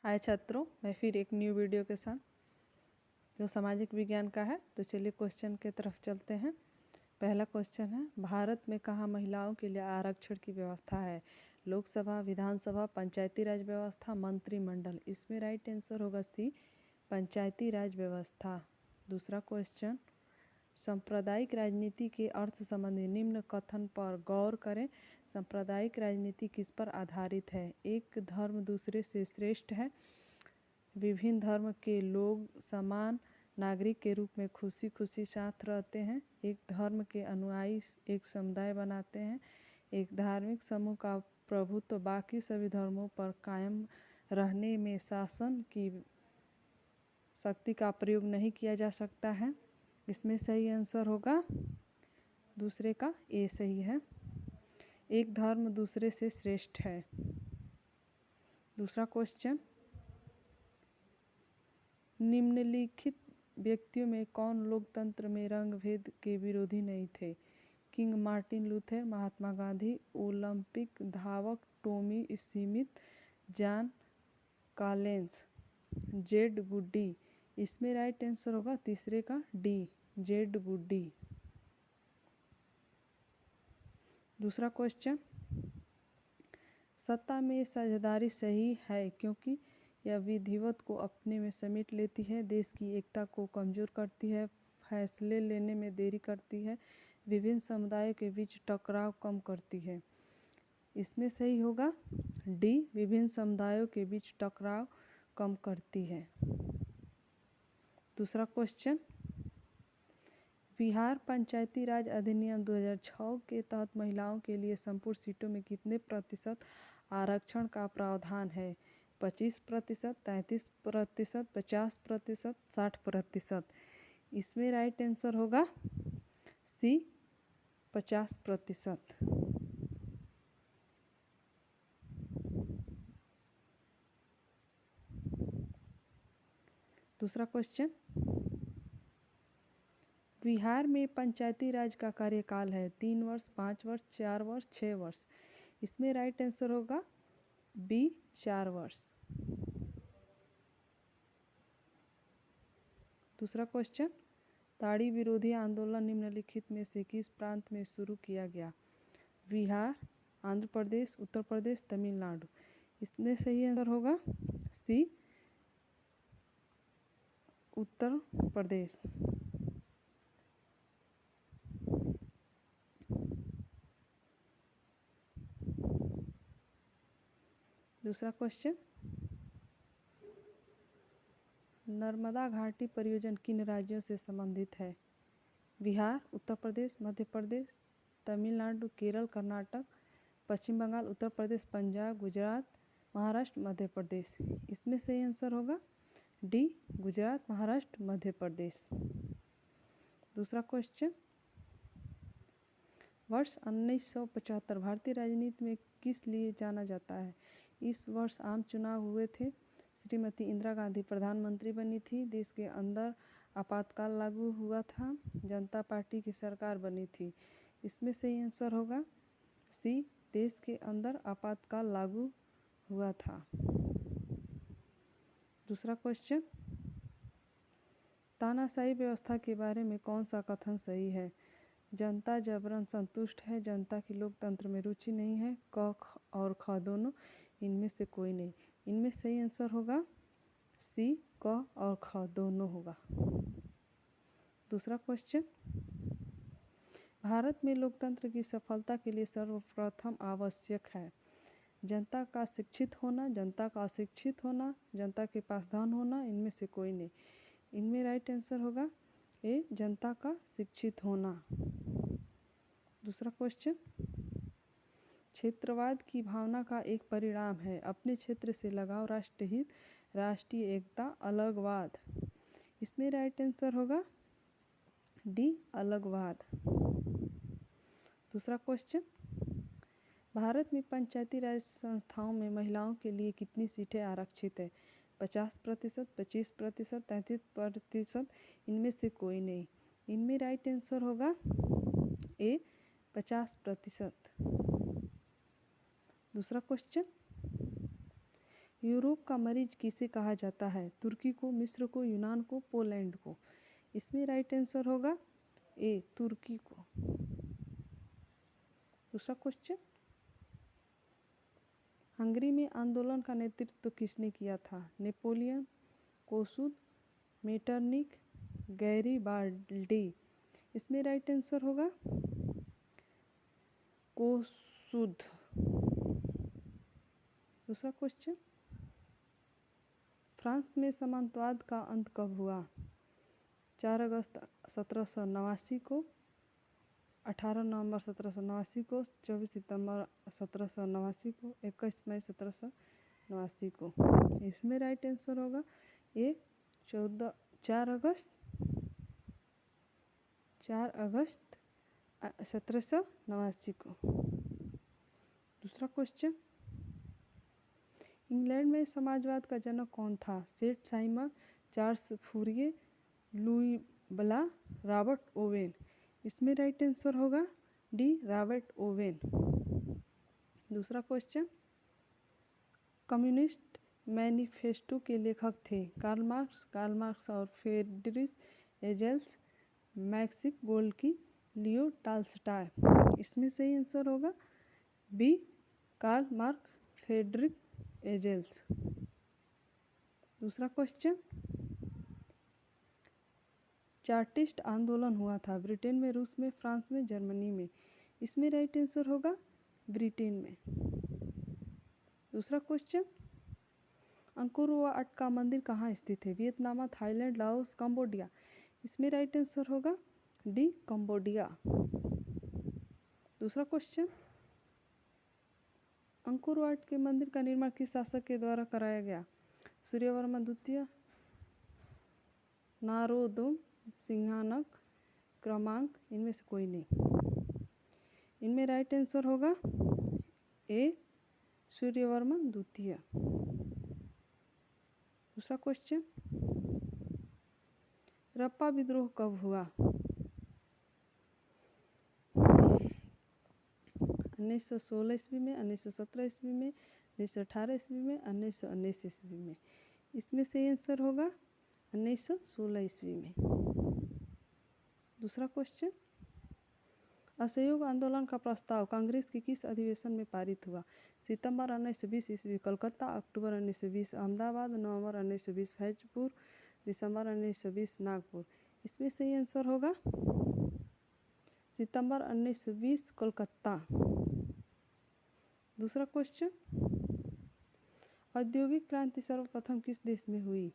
हाय छात्रों, मैं फिर एक न्यू वीडियो के साथ जो सामाजिक विज्ञान का है। तो चलिए क्वेश्चन की तरफ चलते हैं। पहला क्वेश्चन है, भारत में कहाँ महिलाओं के लिए आरक्षण की व्यवस्था है? लोकसभा, विधानसभा, पंचायती राज व्यवस्था, मंत्रिमंडल। इसमें राइट आंसर होगा सी, पंचायती राज व्यवस्था। दूसरा क्वेश्चन, सांप्रदायिक राजनीति के अर्थ संबंधी निम्न कथन पर गौर करें। सांप्रदायिक राजनीति किस पर आधारित है? एक धर्म दूसरे से श्रेष्ठ है, विभिन्न धर्म के लोग समान नागरिक के रूप में खुशी खुशी साथ रहते हैं, एक धर्म के अनुयायी एक समुदाय बनाते हैं, एक धार्मिक समूह का प्रभुत्व बाकी सभी धर्मों पर कायम रहने में शासन की शक्ति का प्रयोग नहीं किया जा सकता है। इसमें सही आंसर होगा दूसरे का ए सही है। एक धर्म दूसरे से श्रेष्ठ है। दूसरा क्वेश्चन, निम्नलिखित व्यक्तियों में कौन लोकतंत्र में रंग भेद के विरोधी नहीं थे? King Martin Luther, Mahatma Gandhi, Olympic धावक Tommy Smith, John Collins, Z woody. इसमें राइट आंसर होगा तीसरे का डी, जेड वुडी। दूसरा क्वेश्चन, सत्ता में साझेदारी सही है क्योंकि यह विधिवत को अपने में समेट लेती है, देश की एकता को कमजोर करती है, फैसले लेने में देरी करती है, विभिन्न समुदायों के बीच टकराव कम करती है। इसमें सही होगा डी, विभिन्न समुदायों के बीच टकराव कम करती है। दूसरा क्वेश्चन, बिहार पंचायती राज अधिनियम 2006 के तहत महिलाओं के लिए संपूर्ण सीटों में कितने प्रतिशत आरक्षण का प्रावधान है? 25%, 33%, 50%, 60%। इसमें राइट आंसर होगा सी, 50%। दूसरा क्वेश्चन, बिहार में पंचायती राज का कार्यकाल है 3 वर्ष, 5 वर्ष, 4 वर्ष, 6 वर्ष। इसमें राइट आंसर होगा बी, 4 वर्ष। दूसरा क्वेश्चन, ताड़ी विरोधी आंदोलन निम्नलिखित में से किस प्रांत में शुरू किया गया? बिहार, आंध्र प्रदेश, उत्तर प्रदेश, तमिलनाडु। इसमें सही आंसर होगा सी, उत्तर प्रदेश। दूसरा क्वेश्चन, नर्मदा घाटी परियोजना किन राज्यों से संबंधित है? बिहार, उत्तर प्रदेश, मध्य प्रदेश, तमिलनाडु, केरल, कर्नाटक, पश्चिम बंगाल, उत्तर प्रदेश, पंजाब, गुजरात, महाराष्ट्र, मध्य प्रदेश। इसमें सही आंसर होगा डी, गुजरात, महाराष्ट्र, मध्य प्रदेश। दूसरा क्वेश्चन, वर्ष 1975 भारतीय राजनीति में किस लिए जाना जाता है? इस वर्ष आम चुनाव हुए थे, श्रीमती इंदिरा गांधी प्रधानमंत्री बनी थी, देश के अंदर आपातकाल लागू हुआ था, जनता पार्टी की सरकार बनी थी। इसमें सही आंसर होगा सी, देश के अंदर आपातकाल लागू हुआ था। दूसरा क्वेश्चन, तानाशाही व्यवस्था के बारे में कौन सा कथन सही है? जनता जबरन संतुष्ट है, जनता की लोकतंत्र में रुचि नहीं है, क और ख दोनों, इनमें से कोई नहीं। इनमें सही आंसर होगा सी, क और ख दोनों होगा। दूसरा क्वेश्चन, भारत में लोकतंत्र की सफलता के लिए सर्वप्रथम आवश्यक है जनता का शिक्षित होना, जनता का अशिक्षित होना, जनता के पास धन होना, इनमें से कोई नहीं। इनमें राइट आंसर होगा ए, जनता का शिक्षित होना। दूसरा क्वेश्चन, क्षेत्रवाद की भावना का एक परिणाम है अपने क्षेत्र से लगाव, राष्ट्रहित, राष्ट्रीय एकता, अलगवाद। इसमें राइट आंसर होगा डी, अलगवाद। दूसरा क्वेश्चन, भारत में पंचायती राज संस्थाओं में महिलाओं के लिए कितनी सीटें आरक्षित है? 50%, 25%, 33%, इनमें से कोई नहीं। इनमें राइट आंसर होगा ए, 50%। दूसरा क्वेश्चन, यूरोप का मरीज किसे कहा जाता है? तुर्की को, मिस्र को, यूनान को, पोलैंड को। इसमें राइट आंसर होगा ए, तुर्की को। दूसरा क्वेश्चन, हंगरी में आंदोलन का नेतृत्व किसने किया था? Napoleon, Kossuth, Metternich, Garibaldi. इसमें राइट आंसर होगा कोसुद। दूसरा क्वेश्चन, फ्रांस में सामंतवाद का अंत कब हुआ? 4 अगस्त 1789 को, 18 नवंबर 1789 को, 24 सितंबर 1789 को, 21 मई 1789 को। इसमें राइट आंसर होगा ए, 4 अगस्त 1789 को। दूसरा क्वेश्चन, इंग्लैंड में समाजवाद का जनक कौन था? Saint Simon, Charles Fourier, Louis Blanc, Robert Owen. इसमें राइट आंसर होगा डी, रॉबर्ट ओवेन। दूसरा क्वेश्चन, कम्युनिस्ट मैनिफेस्टो के लेखक थे? कार्ल मार्क्स और Friedrich Engels, Maxim Gorky, Leo Tolstoy. इसमें सही आंसर होगा B, Karl Marx, Friedrich Engels. दूसरा क्वेश्चन, चार्टिस्ट आंदोलन हुआ था ब्रिटेन में, रूस में, फ्रांस में, जर्मनी में। इसमें राइट आंसर होगा ब्रिटेन में। दूसरा क्वेश्चन, अंकोर वाट का मंदिर कहाँ स्थित है? Vietnam, Thailand, Laos, Cambodia. इसमें राइट आंसर होगा डी, कंबोडिया। दूसरा क्वेश्चन, अंकोर वाट के मंदिर का निर्माण किस शासक के द्वारा कराया गया? सूर्यवर्मन द्वितीय, नारोदोम, सिंहानक, क्रमांक। इनमें से कोई नहीं। इनमें राइट आंसर होगा ए, सूर्यवर्मन द्वितीय। दूसरा क्वेश्चन, रप्पा विद्रोह कब हुआ? 1916 ईस्वी में, 1917 ईस्वी में, 1918 ईस्वी में, 1919 ईस्वी में। इसमें सही आंसर होगा 1916 ईस्वी में। दूसरा क्वेश्चन, असहयोग आंदोलन का प्रस्ताव कांग्रेस के किस अधिवेशन में पारित हुआ? सितंबर 1920 ईस्वी कलकत्ता, अक्टूबर 1920 अहमदाबाद, नवंबर 1920 फैजपुर, दिसंबर 1920 नागपुर। इसमें सही आंसर होगा सितंबर 1920 कोलकाता। दूसरा क्वेश्चन, औद्योगिक क्रांति सर्वप्रथम किस देश में हुई?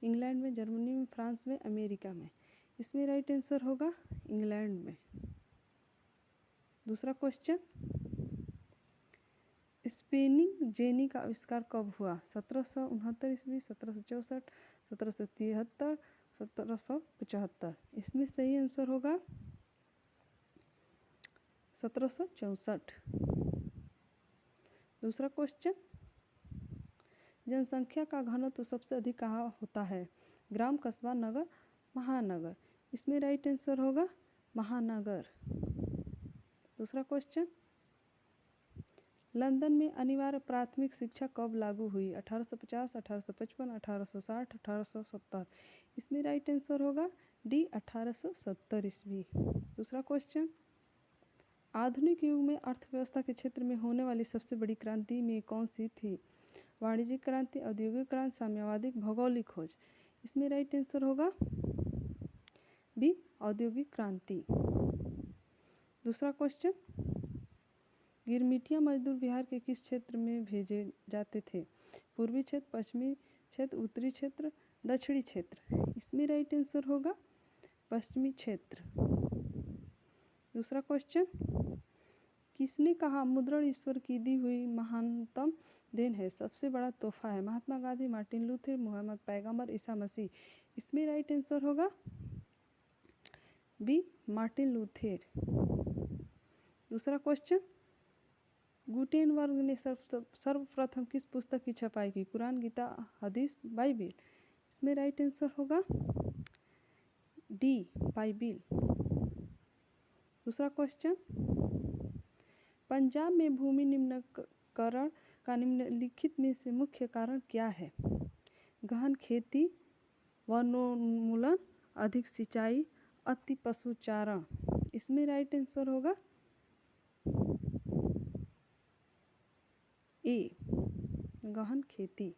इंग्लैंड में, जर्मनी में, फ्रांस में, अमेरिका में। इसमें राइट आंसर होगा इंग्लैंड में। दूसरा क्वेश्चन, स्पिनिंग जेनी का आविष्कार कब हुआ? 1769 ईस्वी, 1764, 1773, 1775। इसमें सही आंसर होगा 1764। दूसरा क्वेश्चन, जनसंख्या का घनत्व सबसे अधिक कहाँ होता है? ग्राम, कस्बा, नगर, महानगर। इसमें राइट आंसर होगा महानगर। दूसरा क्वेश्चन, लंदन में अनिवार्य प्राथमिक शिक्षा कब लागू हुई? 1850, 1855, 1860, 1870। इसमें राइट आंसर होगा डी, 1870 ईस्वी। दूसरा क्वेश्चन, आधुनिक युग में अर्थव्यवस्था के क्षेत्र में होने वाली सबसे बड़ी क्रांति में कौन सी थी? वाणिज्यिक क्रांति, औद्योगिक क्रांति, साम्यवादी, भौगोलिक खोज। इसमें राइट आंसर होगा बी, औद्योगिक क्रांति। दूसरा क्वेश्चन, गिरमिटिया मजदूर बिहार के किस क्षेत्र में भेजे जाते थे? पूर्वी क्षेत्र, पश्चिमी क्षेत्र, उत्तरी क्षेत्र, दक्षिणी क्षेत्र। इसमें राइट आंसर होगा पश्चिमी क्षेत्र। दूसरा क्वेश्चन, किसने कहा मुद्रण ईश्वर की दी हुई महानतम देन है, सबसे बड़ा तोहफा है? महात्मा गांधी, मार्टिन लूथर, मोहम्मद पैगंबर, ईसा मसीह। इसमें राइट आंसर होगा बी, मार्टिन लूथर। दूसरा क्वेश्चन, गुटेनबर्ग ने सर्वप्रथम किस पुस्तक की छपाई की? कुरान, गीता, हदीस, बाइबिल। इसमें राइट आंसर होगा डी, बाइबिल। दूसरा क्वेश्चन, पंजाब में भूमि निम्नीकरण का निम्नलिखित में से मुख्य कारण क्या है? गहन खेती, वनोन्मूलन, अधिक सिंचाई, अति पशुचारण। इसमें राइट आंसर होगा ए, गहन खेती।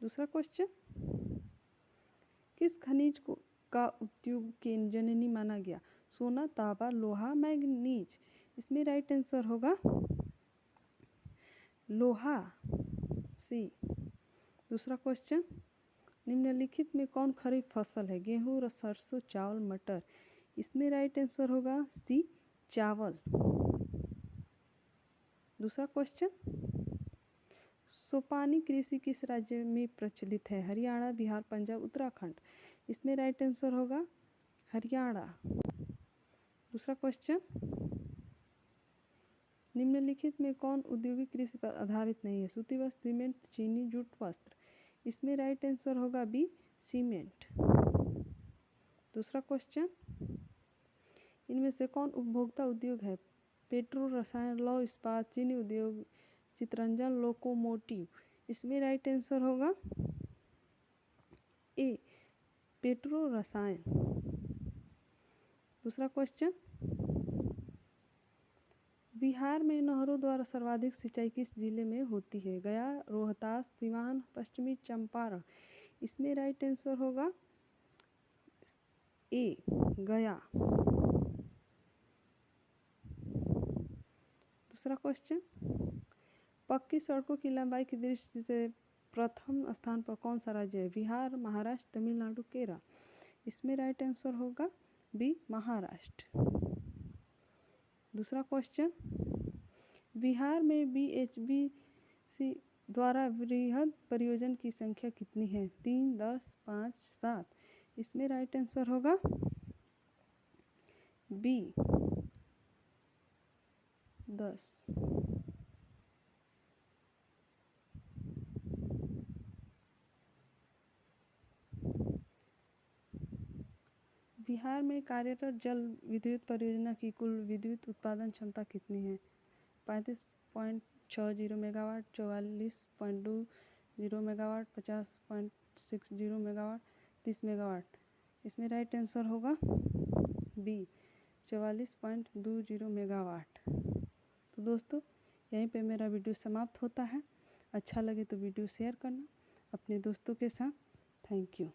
दूसरा क्वेश्चन, किस खनिज को का उद्योग की जननी माना गया? सोना, तांबा, लोहा, मैंगनीज। इसमें राइट आंसर होगा लोहा, सी। दूसरा क्वेश्चन, निम्नलिखित में कौन खरीफ फसल है? गेहूँ, सरसों, चावल, मटर। इसमें राइट आंसर होगा सी, चावल। दूसरा क्वेश्चन, सोपानी कृषि किस राज्य में प्रचलित है? हरियाणा, बिहार, पंजाब, उत्तराखंड। इसमें राइट आंसर होगा हरियाणा। दूसरा क्वेश्चन, निम्नलिखित में कौन औद्योगिक कृषि पर आधारित नहीं है? सूती वस्त्र, सीमेंट, चीनी, जूट वस्त्र। इसमें राइट आंसर होगा बी, सीमेंट। दूसरा क्वेश्चन, इनमें से कौन उपभोक्ता उद्योग है? पेट्रो रसायन, लौह इस्पात, चीनी उद्योग, चित्ररंजन, लोकोमोटिव। इसमें राइट आंसर होगा ए, पेट्रो रसायन। दूसरा क्वेश्चन, बिहार में नहरों द्वारा सर्वाधिक सिंचाई किस जिले में होती है? गया, रोहतास, सिवान, पश्चिमी चंपारण। इसमें राइट आंसर होगा ए, गया। दूसरा क्वेश्चन, पक्की सड़कों की लंबाई की दृष्टि से प्रथम स्थान पर कौन सा राज्य है? बिहार, महाराष्ट्र, तमिलनाडु, केरल। इसमें राइट आंसर होगा बी, महाराष्ट्र। दूसरा क्वेश्चन, बिहार में BHBC द्वारा वृहद परियोजना की संख्या कितनी है? 3, 10, 5, 7। इसमें राइट आंसर होगा बी, 10। बिहार में कार्यरत जल विद्युत परियोजना की कुल विद्युत उत्पादन क्षमता कितनी है? 35.60 मेगावाट, 44.20 मेगावाट, 50.60 मेगावाट, 30 मेगावाट। इसमें राइट आंसर होगा बी, 44.20 मेगावाट। तो दोस्तों, यहीं पे मेरा वीडियो समाप्त होता है। अच्छा लगे तो वीडियो शेयर करना अपने दोस्तों के साथ। Thank you.